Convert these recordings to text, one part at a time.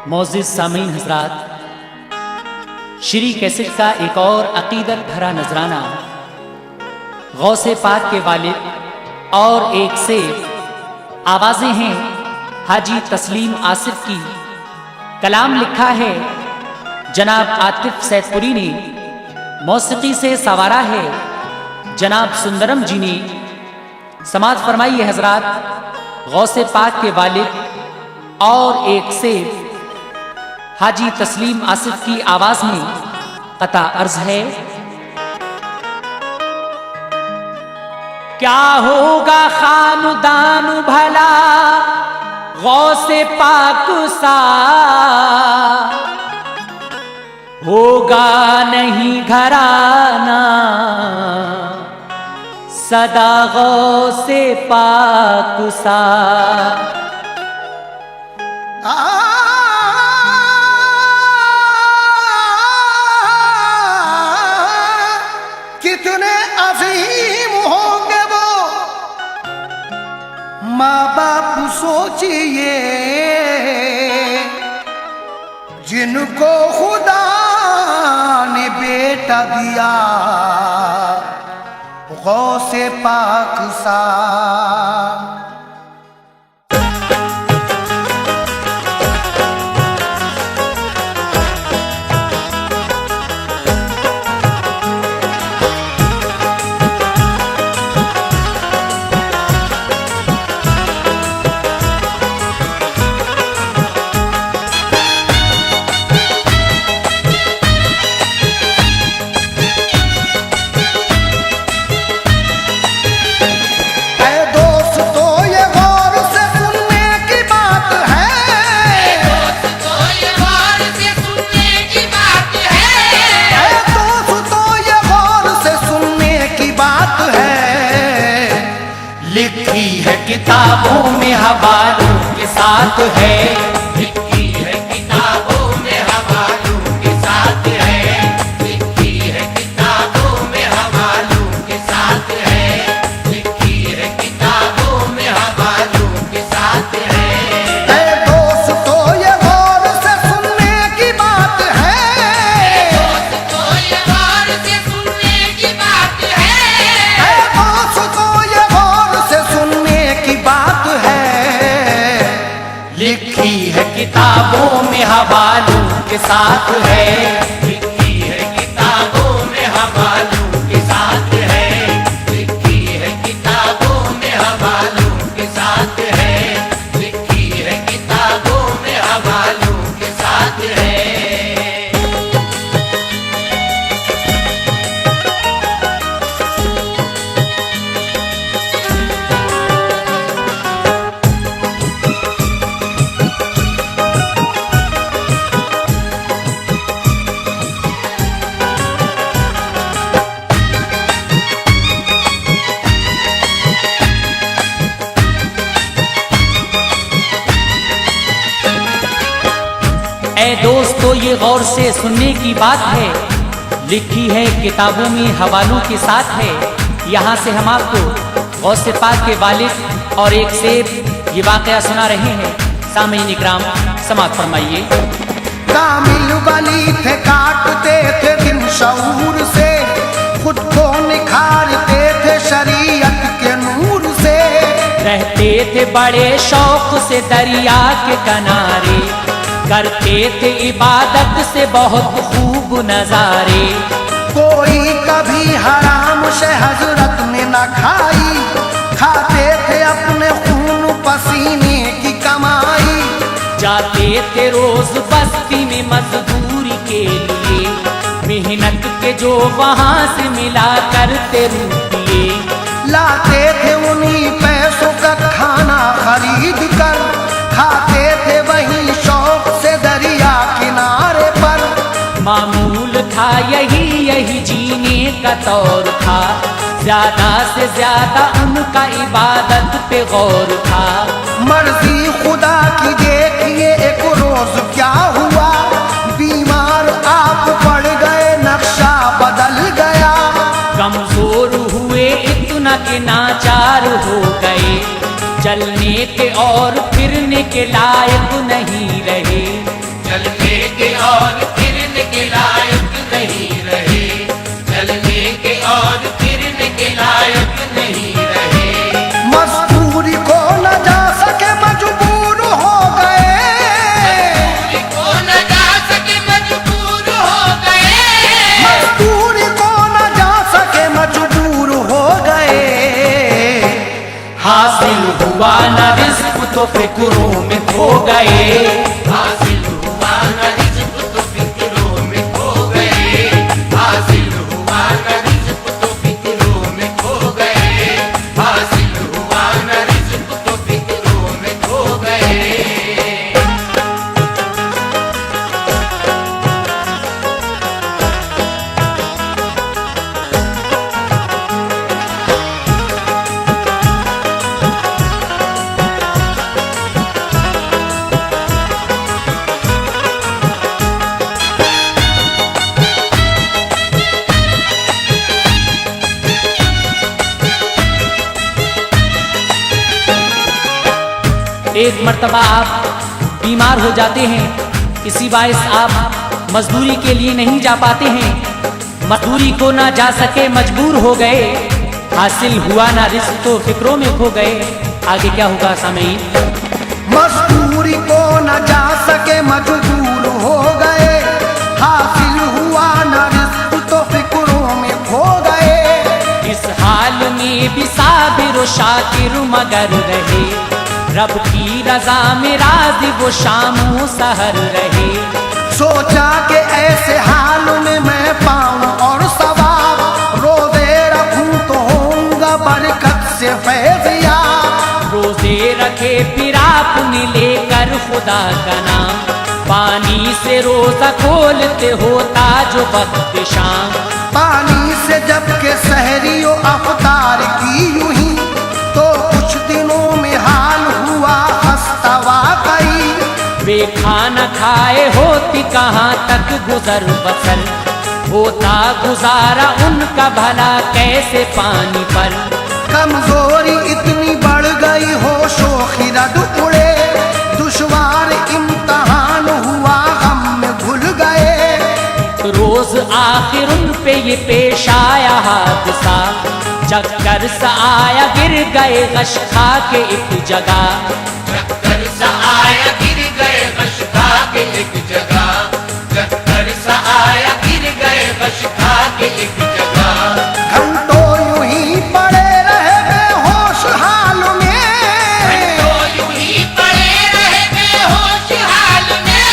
मोअज़्ज़िज़ सामीन हज़रात, श्री कैसेट का एक और अकीदत भरा नजराना गौसे पाक के वालिद और एक से आवाज़ें हैं हाजी तस्लीम आसिफ की। कलाम लिखा है जनाब आतिफ सैदपुरी ने, मौसीकी से सवारा है जनाब सुंदरम जी ने। समाअत फरमाइए हजरात, गौसे पाक के वालिद और एक से हाजी तस्लीम आसिफ की आवाज में कता अर्ज है। क्या होगा खानदान भला गौसे पाक सा, होगा नहीं घराना सदा गौसे पाक सा। कितने अजीम होंगे वो माँ बाप सोचिए, जिनको खुदा ने बेटा दिया गौसे पाक सा। लिखी है किताबों में हवालों के साथ है, लिखी है किताबों में हवालों के साथ है, लिखी है किताबों में हवालों के साथ है, लिखी है किताबों में हवालों के साथ है। दोस्तों ये गौर से सुनने की बात है, दोस्तों ये गौर से सुनने की बात है, दोस्तों ये गौर से सुनने की बात है। लिखी है किताबों में हवालों के साथ है, लिखी है किताबों में हवालों के साथ है, लिखी है किताबों में हवालों के साथ है, लिखी है किताबों में हवालों के साथ है। ऐ दोस्तों ये गौर से सुनने की बात है, लिखी है किताबों में हवालों के साथ है। यहाँ से हम आपको गौसे पाक के वालिद और एक से ये वाकया सुना रहे हैं। सामीन इकराम, समाअत फरमाइए। कामिल वली थे, काटते थे दिन शऊर से, खुद को निखारते थे शरीयत के नूर से, रहते थे बड़े शौक से दरिया के किनारे, करते थे इबादत से बहुत खूब नजारे। कोई कभी हराम से हजरत ने न खाई, खाते थे अपने खून पसीने की कमाई, जाते थे रोज बस्ती में मजदूरी के लिए, मेहनत के जो वहाँ से मिला करते रुपये, लाते थे उन्हीं पैसों का खाना खरीद कर, खाते थे वही शौक से दरिया किनारे पर। मामूल था यही जीने का तौर था, ज्यादा से ज्यादा उनका इबादत पे गौर था। मर्जी खुदा की देखिए एक रोज क्या हुआ, बीमार आप पड़ गए, नक्शा बदल गया, कमजोर हुए इतना के नाचार हो गए, चलने के और फिरने के लायक नहीं रहे, और फिरने के लायक नहीं रहे, चलने के और फिरने के लायक नहीं रहे। मजदूरी को न जा सके मजबूर हो गए, को न जा सके मजबूर हो गए, मजदूरी को न जा सके मजबूर हो गए। हासिल हुआ न रिज़्क़ तो फिक्रों में खो गए, हासिल हुआ न रिज़्क़ तो फिक्रों में खो गए, हासिल हुआ न रिज़्क़ तो फिक्रों में खो गए, हासिल हुआ न रिज़्क़ तो फिक्रों में खो गए। एक मर्तबा आप बीमार हो जाते हैं, इसी बायस आप मजदूरी के लिए नहीं जा पाते हैं, मजदूरी को ना जा सके मजबूर हो गए, हासिल हुआ ना रिज़्क़ तो फिक्रों में खो गए। आगे क्या होगा सामीन? मजदूरी को न जा सके मजबूर हो गए, हासिल हुआ न रिज़्क़ तो फिक्रों में खो गए। इस हाल में भी साबिर व शाकिर मगर रहे, रब की रजा में राज़ी वो शामों सहर रहे। सोचा कि ऐसे हाल में मैं पाऊं और सवाब, रोजे रखूं तो होऊंगा बरकत से फैज़याब। रोजे रखे फिर आपने लेकर खुदा का नाम, पानी से रोजा खोलते होता जो वक्त शाम। पानी से जब के सहरी व अफ्तार की यूं ही, तो कुछ दिनों में हाल हुआ खस्ता वाकई। वे खाना खाए होती कहाँ तक गुजर बसर, होता गुजारा उनका भला कैसे पानी पर। कमजोरी इतनी बढ़ गई होशो खिरद उड़े, दुश्वार इम्तहान हुआ गम में भूल गए। रोज आखिर उन पे ये पेश आया हादसा, चक्कर सा आया गिर गए गश खा के एक जगह। चक्कर सा आया गिर गए गश खा के एक जगह, चक्कर सा आया गिर गए गश खा के एक जगह। घंटों यूं ही पड़े रहे बेहोश हाल में, तो यूं ही पड़े रहे बेहोश हाल में,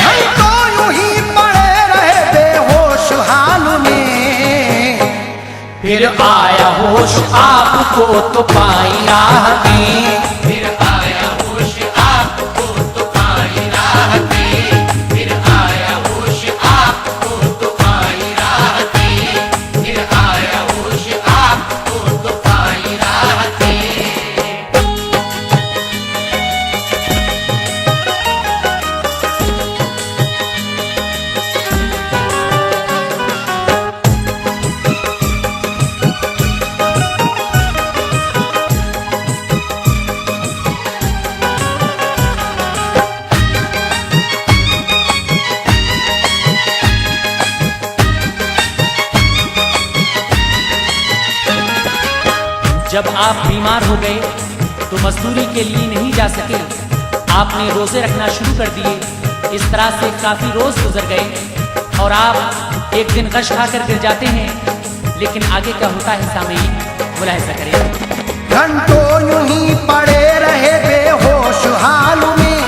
घंटों यूं ही पड़े रहे बेहोश हाल में। फिर आया होश आपको तो पाई राह में, फिर आया होश आपको तो पाई राह में, फिर आया होश आपको तो पाई राह में, फिर आया होश आपको तो पाई राह में। जब आप बीमार हो गए तो मजदूरी के लिए नहीं जा सके, आपने रोजे रखना शुरू कर दिए। इस तरह से काफी रोज गुजर गए और आप एक दिन गश खाकर गिर जाते हैं। लेकिन आगे क्या होता है सामीन, मुलाहिजा करें। घंटों यूं ही पड़े रहे बेहोश हाल में,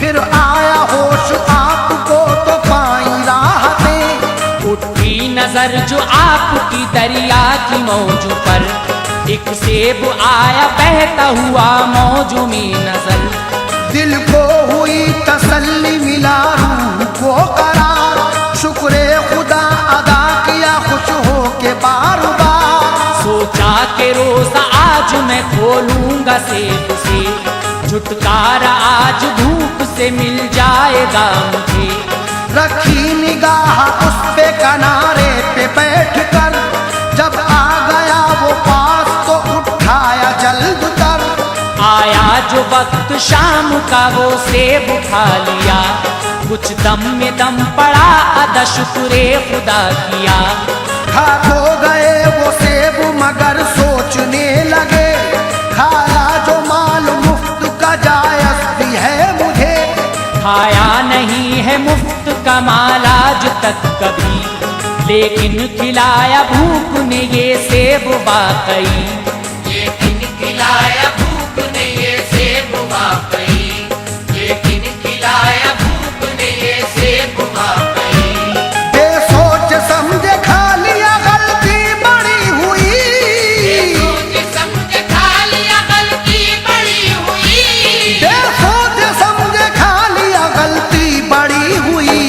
फिर आया होश आपको तो पाई राहतें। उठी नजर जो आपकी दरिया की मौजों पर, एक सेब आया बहता हुआ मौजों में नजर। दिल को हुई तसल्ली मिला रूह को करार, शुक्रे खुदा अदा किया खुश हो के बार बार। सोचा के रोजा आज मैं खोलूंगा सेब से, छुटकारा आज धूप से मिल जाएगा मुझे। रखी निगाह उस पे किनारे पे बैठ कर, जब आ गया वो पास तो उठाया जल्द कर। आया जो वक्त शाम का वो सेब उठा लिया, कुछ दम में दम पड़ा अदा शुक्रे खुदा किया। खा तो गए वो सेब मगर सोचने लगे, खाया जो माल मुफ्त का जायज भी है मुझे। खाया नहीं है मुफ्त का माल आज तक कभी, लेकिन खिलाया भूख ने ये सेब वाकई। लेकिन खिलाया भूख ने ये सेब वाकई, लेकिन खिलाया भूख ने ये सेब वाकई। बेसोच समझे खा लिया गलती बड़ी हुई, सोच समझ खा लिया गलती बड़ी हुई। बेसोच समझे खा लिया गलती बड़ी हुई।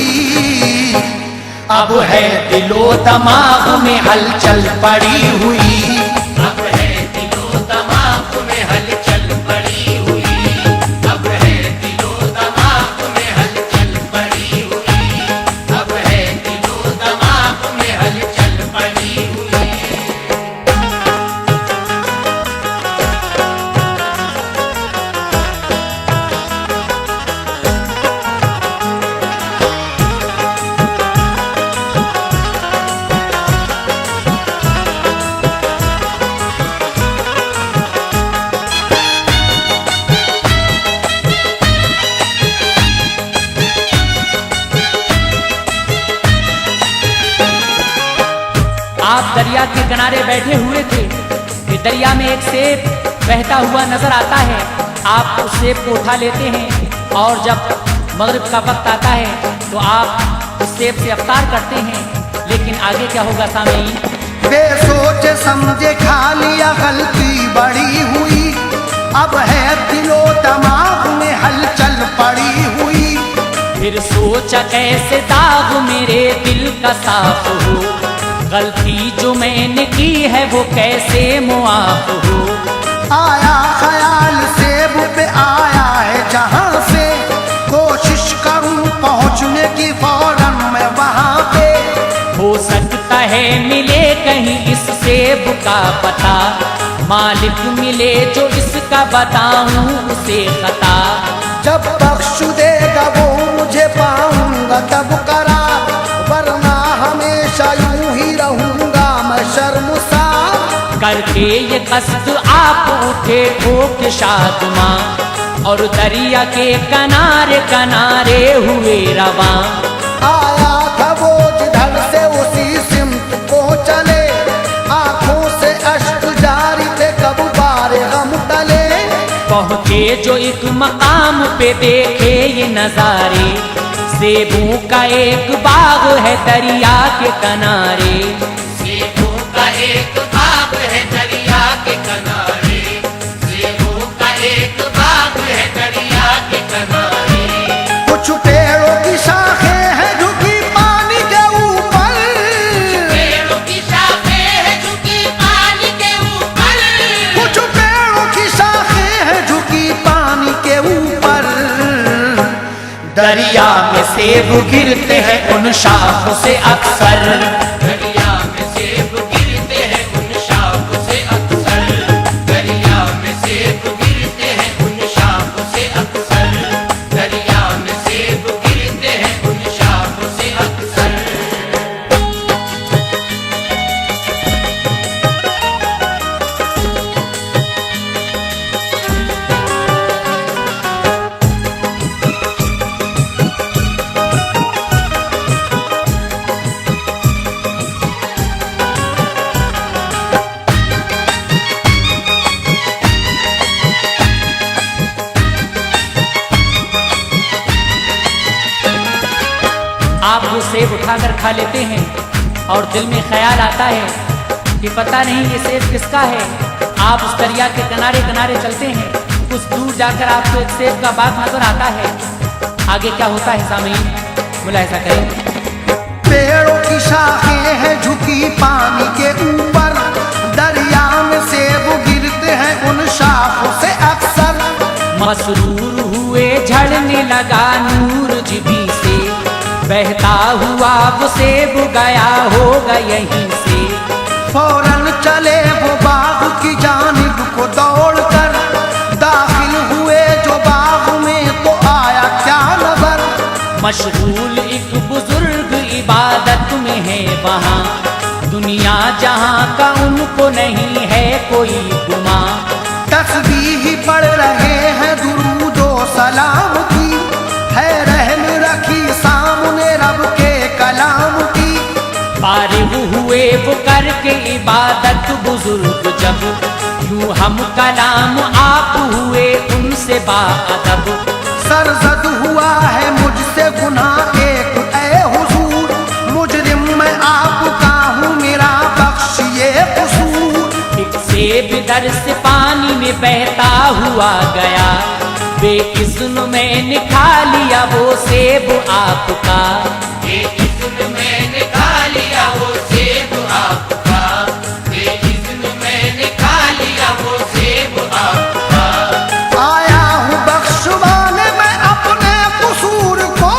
अब है दिलो दिमाग में हलचल पड़ी हुई। अब है दिलो दिमाग में हलचल पड़ी हुई। अब है दिलो दिमाग में हलचल पड़ी हुई। अब है दिलो दिमाग में हलचल पड़ी हुई। आप दरिया के किनारे बैठे हुए थे कि दरिया में एक सेब बहता हुआ नजर आता है। आप उस सेब को उठा लेते हैं और जब मगरिब का वक्त आता है तो आप उस सेब से अफ्तार करते हैं। लेकिन आगे क्या होगा सामीन? बेसोच समझे खा लिया गलती बड़ी हुई। अब है दिलो दिमाग में हलचल पड़ी हुई। फिर सोचा कैसे दाग मेरे दिल का साफ हो, गलती जो मैंने की है वो कैसे मुआफ हो। आया ख्याल सेब पे आया है जहां से, कोशिश करूं पहुंचने की फौरन मैं वहां पे। हो सकता है मिले कहीं इस सेब का पता, मालिक मिले जो इसका बताऊं उसे खता। जब बख्श देगा वो मुझे पाऊंगा तब करा, वरना हमेशा यूं ही रहूंगा मैं शर्मसार। करके ये कष्ट आप उठे ठोक शादमां, और दरिया के किनारे किनारे हुए रवां। आया था वो जिधर से उसी सिमत को चले, आंखों से अश्क जारी थे कब बारे गम टले। पहुँचे जो एक मकाम पे देखे ये नजारे, सेबों का एक बाग है दरिया के किनारे। सेबों का एक बाग है दरिया के किनारे। सेबों का एक बाग है दरिया के किनारे। कुछ पेड़ों की शाखें हैं झुकी पानी के ऊपर, पेड़ों की शाखें हैं झुकी पानी के ऊपर। कुछ पेड़ों की शाखें हैं झुकी पानी के ऊपर। दरिया में सेब गिरते हैं उन शाखों से अक्सर। दरिया में सेब गिरते हैं उन शाखों से अक्सर। दरिया में सेब गिरते हैं उन शाखों से अक्सर। दरिया में सेब गिरते हैं उन शाखों से अक्सर। आप वो सेब उठाकर खा लेते हैं और दिल में ख्याल आता है कि पता नहीं ये सेब किसका है। आप उस दरिया के किनारे किनारे चलते हैं, कुछ दूर जाकर आपको एक सेब का बाग नजर आता है। आगे क्या होता है सामीन, मुलाहिजा करें। पेड़ों की शाखें हैं झुकी पानी के ऊपर, दरिया में सेब गिरते हैं उन शाखों से अक्सर। मसरूर हुए झड़ने लगा नूर जिबी से, बहता हुआ वो सेब गया होगा यहीं से। फौरन चले वो बाग की जानिब को दौड़कर, दाखिल हुए जो बाग में तो आया क्या नजर। मशगूल एक बुजुर्ग इबादत में है वहाँ, दुनिया जहाँ का उनको नहीं है कोई गुमा। तस्बीह पढ़ रहे हैं दुरूदो सलाम की, है रहम रखी सामने रब के कलाम की। फारिग हुए वो करके इबादत बुजुर्ग जब, यूं हम कलाम आप हुए उनसे बाअदब। सरजद हुआ है मुझसे गुनाह एक ऐ हुजूर, मुजरिम मैं आपका हूँ मेरा बख्शिए कसूर। एक सेब दर से पानी में बहता हुआ गया, बेइज़्न मैंने खा लिया वो सेब आपका। बेइज़्न मैंने खा लिया वो सेब आपका, बेइज़्न मैंने खा लिया वो सेब आपका। आया हूँ बख्शवाने मैं अपने कसूर को,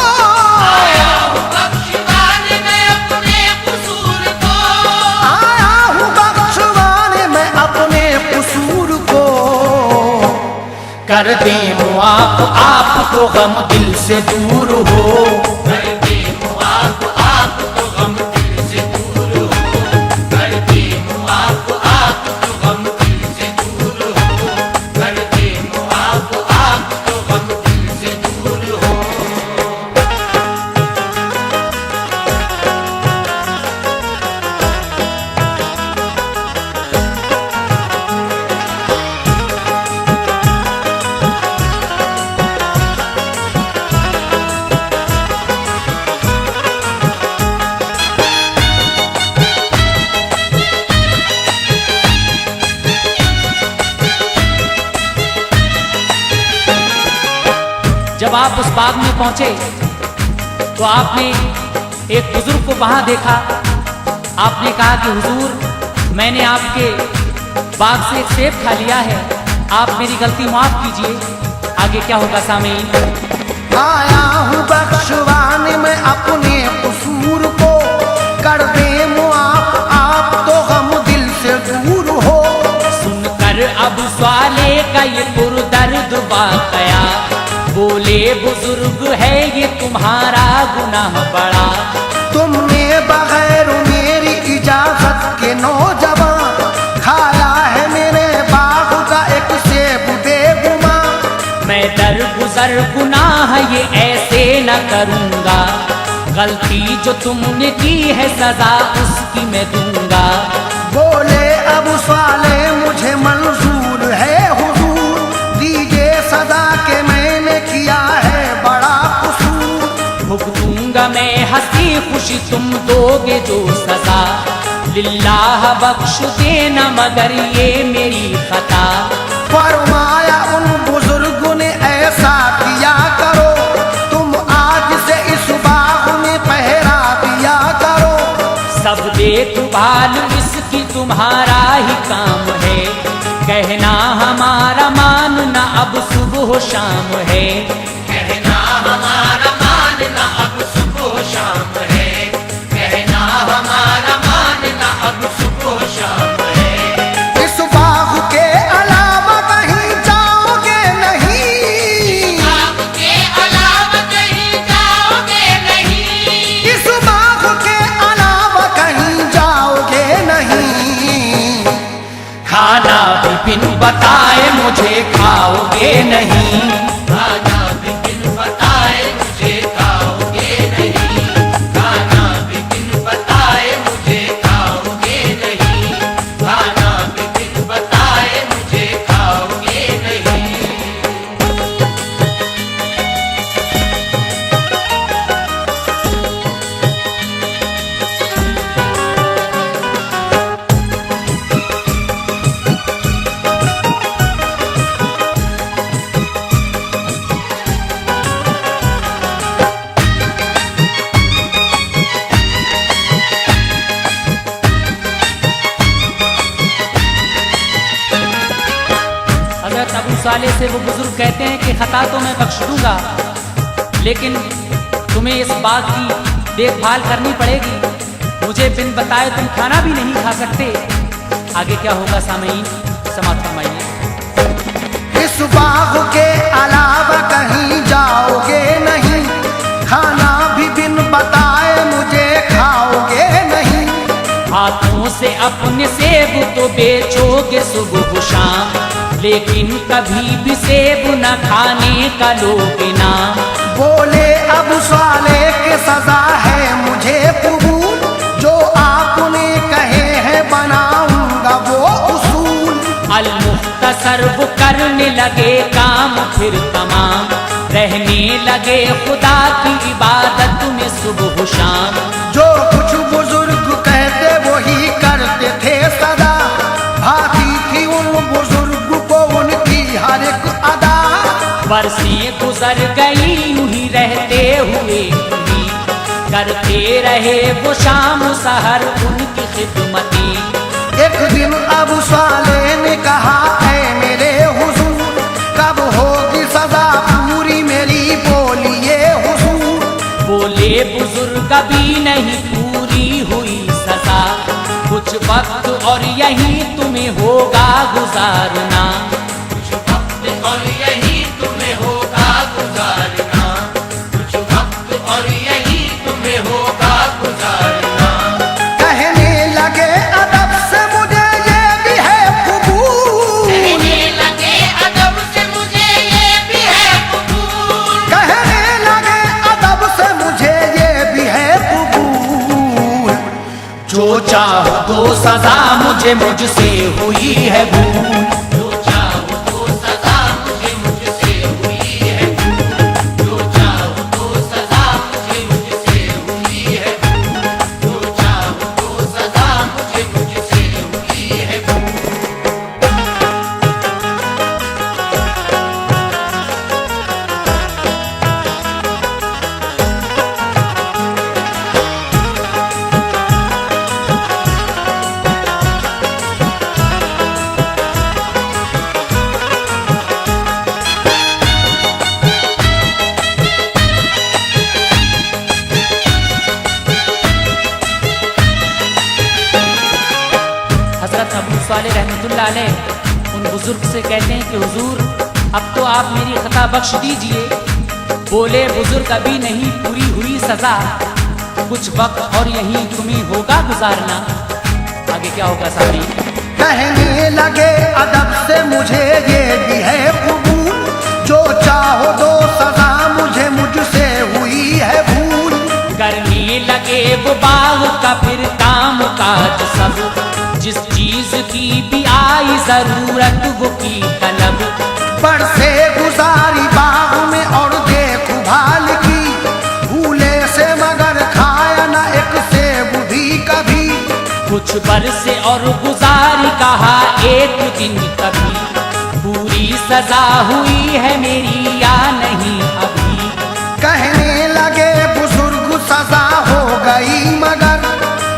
आया हूँ बख्शवाने मैं अपने कसूर को, आया हूँ बख्शवाने मैं अपने कसूर को। कर दे मुआफ आप तो गम दिल से दूर हो, कर दे मुआफ आप तो गम दिल से दूर हो, कर दे मुआफ आप तो गम दिल से दूर हो, कर दे मुआफ आप तो गम दिल से दूर हो। जब आप उस बाग में पहुंचे तो आपने एक बुजुर्ग को वहां देखा। आपने कहा कि हुजूर मैंने आपके बाग से एक सेब खा लिया है, आप मेरी गलती माफ कीजिए। आगे क्या होगा सामीन? आया हूँ बख्शवाने मैं अपने कसूर को, कर दे मुआफ आप तो गम दिल से दूर हो। सुनकर अब सवाले का ये पुरदर्द वाकया, बोले बुजुर्ग है ये तुम्हारा गुनाह बड़ा। तुमने बगैर मेरी इजाजत के नौजवान खाया है मेरे बाग का एक सेब बेगुमा। मैं दर गुजर गुनाह ये ऐसे न करूँगा, गलती जो तुमने की है सजा उसकी मैं दूंगा। बोले अब साले मुझे मंजूर है हुजूर, दीजिए सदा के मैंने किया है बड़ा कसूर। भुगतूंगा मैं हंसी खुशी तुम दोगे जो सजा, लिल्लाह बख्श देना मगर ये मेरी खता। फरमाया उन बुजुर्गों ने ऐसा किया करो, तुम आज से इस बाग में पहरा दिया करो। सब देखभाल इसकी तुम्हारा ही काम है, कहना हमारा मानना अब सुबह शाम है। कहना हमारा मानना अब सुबह शाम है, कहना हमारा मानना अब सुबह शाम है। इस बाग के अलावा कहीं जाओगे नहीं, बाग के अलावा कहीं जाओगे नहीं, इस बाग के अलावा कहीं जाओगे नहीं। खाना भी बिन बताए मुझे खाओगे नहीं, खाना भी बिन बताए मुझे खाओगे नहीं, खाना भी बिन बताए मुझे खाओगे नहीं, खाना भी बिन बताए मुझे खाओगे नहीं। हजरत अबू साले से वो बुजुर्ग कहते हैं कि खता तो मैं बख्श दूंगा, लेकिन तुम्हें इस बात की देखभाल करनी पड़ेगी, मुझे बिन बताए तुम खाना भी नहीं खा सकते। आगे क्या होगा सामीन, समाप्त फरमाइए। इस बाग के अलावा कहीं जाओगे नहीं, खाना से अपने सेब तो बेचोगे सुबह शाम, लेकिन कभी भी सेब न खाने का लोगे नाम। बोले अब साले के सजा है मुझे कबूल, जो आपने कहे हैं बनाऊंगा वो उसूल। अल-मुख्तसर वो करने लगे काम फिर तमाम, रहने लगे खुदा की इबादत में सुबह शाम। जो कुछ बुजुर्ग कहते वही करते थे सदा, भाती थी उन बुजुर्ग को उनकी हर एक अदा। बरसें गुजर गई यूं ही रहते हुए भी, करते रहे वो शाम सहर उनकी खिदमती। एक दिन अबू साले ने कहा ऐ मेरे हुजूर, कब होगी सजा पूरी मेरी बोलिए हुजूर। बोले बुजुर्ग अभी नहीं पूरी हुई सजा, कुछ वक्त और यही तुम्हें होगा गुजारना। कुछ वक्त और यही तुम्हें होगा गुजारना, कुछ वक्त और यही तुम्हें होगा गुजारना। कहने लगे अदब से मुझे ये भी है कबूल, कहने लगे अदब से मुझे ये भी है कबूल, कहने लगे अदब से मुझे ये भी है कबूल। जो चाहो तो सजा मुझे मुझसे हुई है भूल। जो चाहो तो सजा मुझे मुझसे हुई है भूल, जो चाहो तो सजा मुझे मुझसे हुई है भूल, जो चाहो तो सजा मुझे मुझसे हुई है भूल। हजरत अबू सालेह रहमतुल्लाह अलैह उन बुजुर्ग से कहते हैं कि हुजूर अब तो आप मेरी खता बख्श दीजिए। बोले बुजुर्ग अभी नहीं पूरी हुई सजा, कुछ वक्त और यहीं तुम्हें होगा गुजारना। आगे क्या होगा सारी? कहने लगे अदब से मुझे ये भी है कबूल, जो चाहो दो सजा मुझे मुझसे हुई है भूल। करने लगे वो बाग का फिर काम काज सब, जिस चीज की भी आई जरूरत वो की तलब। पर से गुजारी बाग में और देखू भाल की, भूले से मगर खाया न एक सेब भी कभी। कुछ बरसे और गुजारी कहा एक दिन कभी, पूरी सजा हुई है मेरी या नहीं अभी। कहने लगे बुजुर्ग सजा हो गई मगर,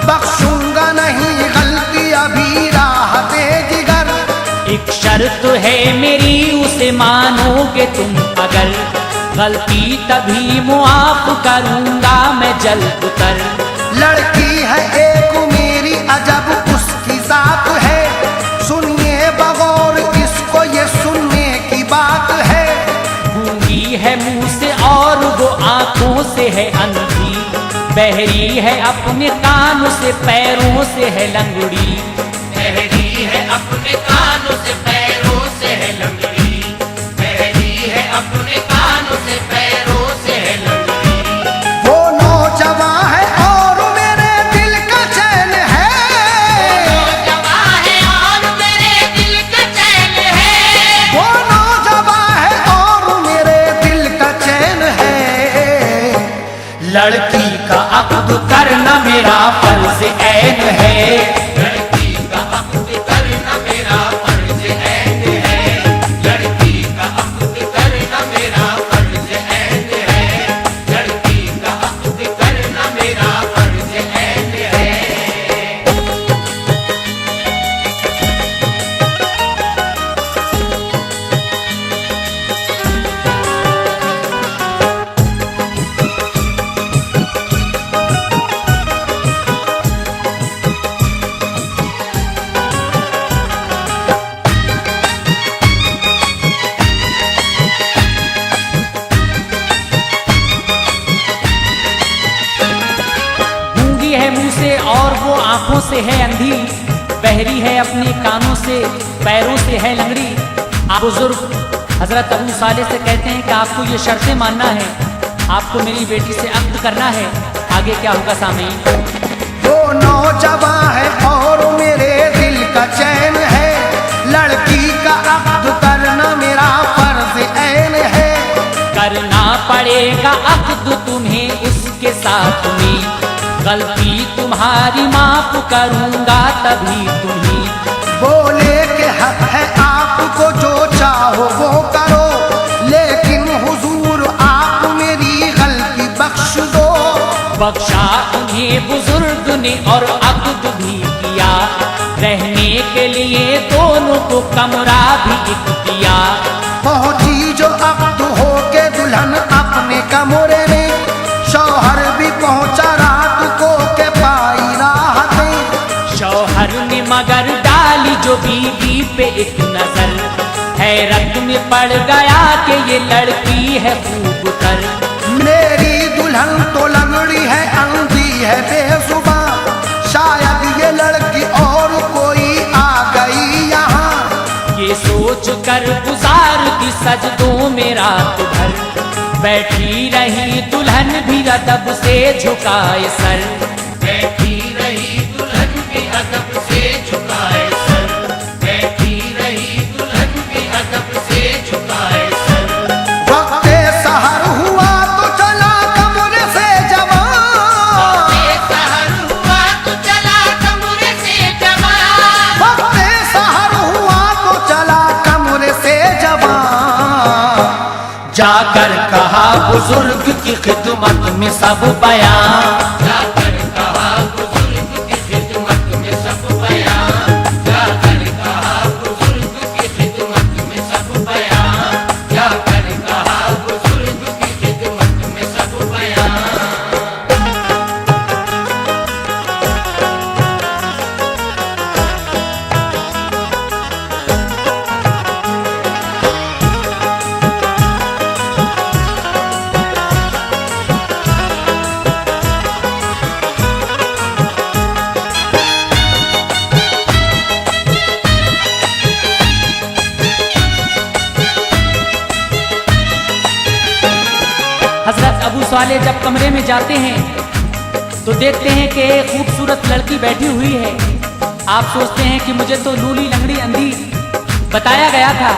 बख्शूंगा नहीं गलती अभी राहते जिगर। एक शर्त है मेरी उसे मानोगे तुम अगर, गलती तभी मुआफ करूंगा मैं जल्द उतर। लड़की है एक मेरी अजब उसकी जात है, सुनिए बगौर इसको ये सुनने की बात है। गूंगी है मुंह से और वो आंखों से है अंधी, बहरी है अपने कानों से पैरों से है लंगड़ी। बहरी है अपने कानों से पैरों से है लंगड़ी, बहरी है अपने कानों से पैरों से है लंगड़ी। वो नौजवान है और मेरे दिल का चैन है, नौजवान है और मेरे दिल का चैन है, वो नौजवान है और मेरे दिल का चैन है। लड़की का अक़्द करना मेरा फर्ज ऐन है, लड़की का अक़्द करना मेरा फर्ज ऐन है, लड़की का अक़्द करना मेरा फर्ज ऐन है, लड़की का अक़्द करना मेरा फर्ज ऐन है। आंखों से है अंधी, बहरी है अपने कानों से, पैरों से है लंगड़ी। आप बुजुर्ग हजरत अबू सालेह से कहते हैं कि आपको ये शर्तें मानना है, आपको मेरी बेटी से अक्द करना है। आगे क्या होगा सामीन? वो नौजवान है और मेरे दिल का चैन है, लड़की का अक्द करना मेरा फर्ज ऐन है। करना पड़ेगा अक्द तुम्हें उसके साथ में, गलती तुम्हारी माफ करूंगा तभी तुम्हें। बोले के हक है आपको जो चाहो वो करो, लेकिन हुजूर आप मेरी गलती बख्श दो। बख्शा उन्हें बुजुर्ग ने और अक्द भी किया, रहने के लिए दोनों को कमरा भी एक दिया। पहुंची जो अक्द हो के दुल्हन अपने कमरे में, शौहर भी पहुंचा रात को के पाई राहतें। शौहर ने मगर डाली जो बीवी पे एक नजर, हैरत में पड़ गया कि ये लड़की है खूब तर। मेरी दुल्हन तो लंगड़ी है, अंधी है, बेजुबान, शायद ये लड़की और कोई आ गई यहाँ। ये सोच कर गुजार दी सजदों में रात भर, बैठी रही दुल्हन भी अदब से झुकाए सर। बैठी रही दुल्हन भी अदब से झुकाए सर, बैठी रही दुल्हन भी अदब से झुकाए सर। वक्त सहर हुआ तो चला कमरे से जवान, सहर हुआ तो चला कमरे से जवान, वक्त सहर हुआ तो चला कमरे से जवान। जाकर कहा बुजुर्ग की खिदमत में सब बयान, जाकर कहा बुजुर्ग की खिदमत में सब बयान, जाकर कहा बुजुर्ग की खिदमत में सब बयान, जाकर कहा बुजुर्ग की खिदमत में सब बयान। हजरत अबू सालेह जब कमरे में जाते हैं तो देखते हैं कि एक खूबसूरत लड़की बैठी हुई है। आप सोचते हैं कि मुझे तो लूली लंगड़ी अंधी बताया गया था,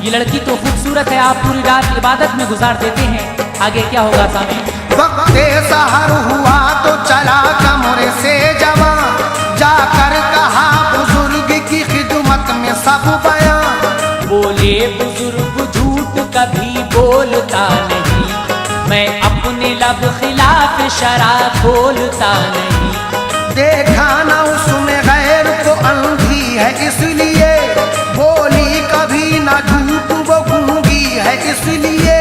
ये लड़की तो खूबसूरत है। आप पूरी रात इबादत में गुजार देते हैं। आगे क्या होगा सामीन? वक्त सहर हुआ तो चला कमरे से जवान, जाकर कहा बुजुर्ग की खिदमत में सब बयान। बोले बुजुर्ग झूठ कभी बोलता नहीं, मैं अपने लब खिलाफ शरा खोलता नहीं। देखा ना उसमें गैर को अंधी है इसलिए, बोली कभी ना झूठ वो गूंगी है इसलिए।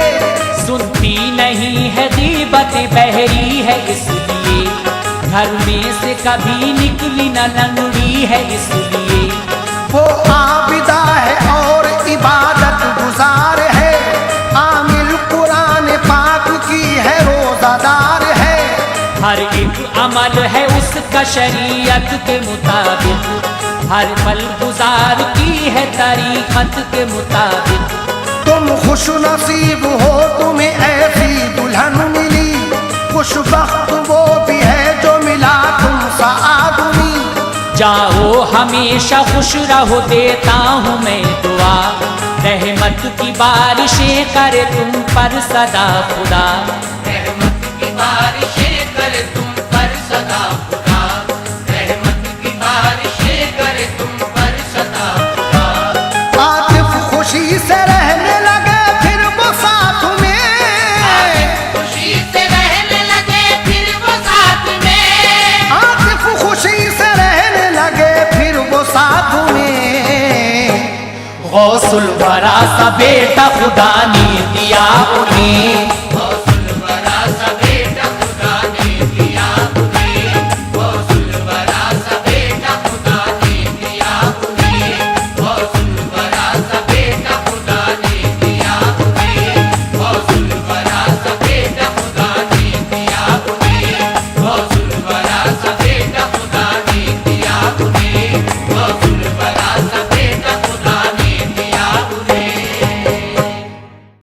सुनती नहीं है गीबत बहरी है इसलिए, घर में से कभी निकली न लंगड़ी है इसलिए। वो आबिदा है और इबादत गुजार है, आमिल कुरान पाक की है, रोजादार है। हर एक अमल है उसका शरीयत के मुताबिक, हर पल गुजारती है तरीकत के मुताबिक। तुम खुश नसीब हो तुम्हें ऐसी दुल्हन मिली, खुशबख्त वो भी है जो मिला तुमसा आदमी। जाओ हमेशा खुश रहो देता हूँ मैं दुआ, रहमत की बारिशें करे तुम पर सदा खुदा। रहमत की बारिशें करे तुम पर सदा खुदा, रहमत की बारिशें करे तुम पर सदा खुदा। आतिफ खुशी से रहने लगे फिर वो साथ में, खुशी से रहने लगे फिर वो साथ में, आतिफ खुशी से रहने लगे फिर वो साथ में। गौसुल बरा सा बेटा खुदा ने दिया उन्हें,